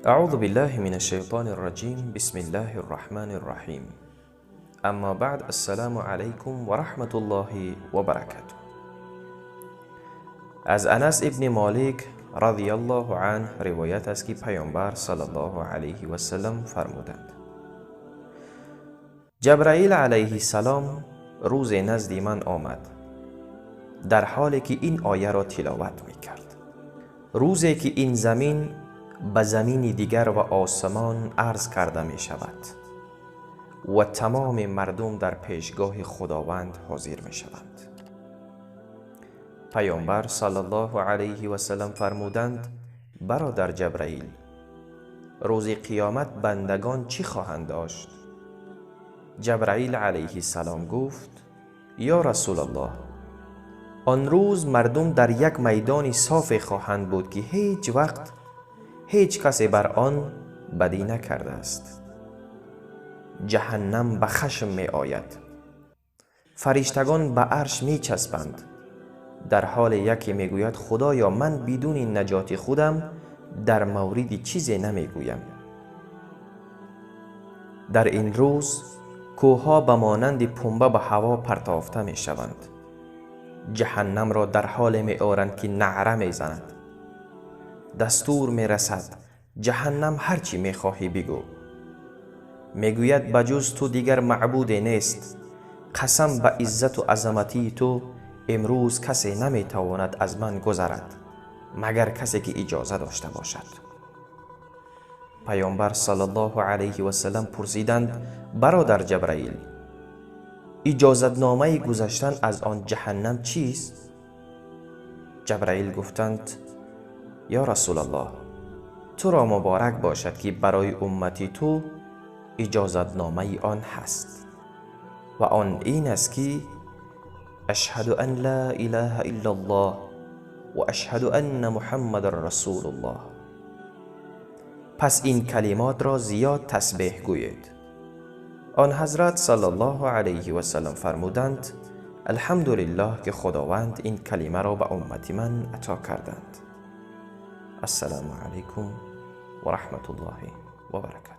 اعوذ بالله من الشیطان الرجیم. بسم الله الرحمن الرحیم. اما بعد، السلام علیکم و رحمت الله و برکاته. از انس ابن مالک رضی الله عنه روایت است که پیامبر صلی الله علیه و سلم فرمودند: جبرائیل علیه السلام روز نزد من آمد در حالی که این آیه را تلاوت می کرد: روزی که این زمین به زمین دیگر و آسمان عرض کرده می شود و تمام مردم در پیشگاه خداوند حاضر می شوند. پیامبر صلی الله علیه و سلم فرمودند: برادر جبرائیل، روز قیامت بندگان چی خواهند داشت؟ جبرائیل علیه السلام گفت: یا رسول الله، آن روز مردم در یک میدان صاف خواهند بود که هیچ وقت هیچ کسی بر آن بدی نکرده است. جهنم به خشم می آید، فرشتگان به عرش می چسبند، در حال یکی می گوید: خدایا، من بدون نجات خودم در مورد چیزی نمی گویم. در این روز کوهها به مانند پنبه به هوا پرتافته می شوند. جهنم را در حال می آورند که نعره می زند. دستور می رسد: جهنم هرچی می خواهی بگو. می گوید: بجز تو دیگر معبودی نیست. قسم به عزت و عظمتی تو، امروز کسی نمی تواند از من گذرد مگر کسی که اجازه داشته باشد. پیامبر صلی الله علیه و سلم پرسیدند: برادر جبرائیل، اجازت نامه گذشتن از آن جهنم چیست؟ جبرائیل گفتند: یا رسول الله، تو را مبارک باشد که برای امتی تو اجازت نامه آن هست و آن این است که اشهد ان لا اله الا الله و اشهد ان محمد رسول الله. پس این کلمات را زیاد تسبیح گویید. آن حضرت صلی الله علیه و سلم فرمودند: الحمدلله که خداوند این کلمه را به امت من عطا کردند. السلام علیکم و رحمت الله و برکاته.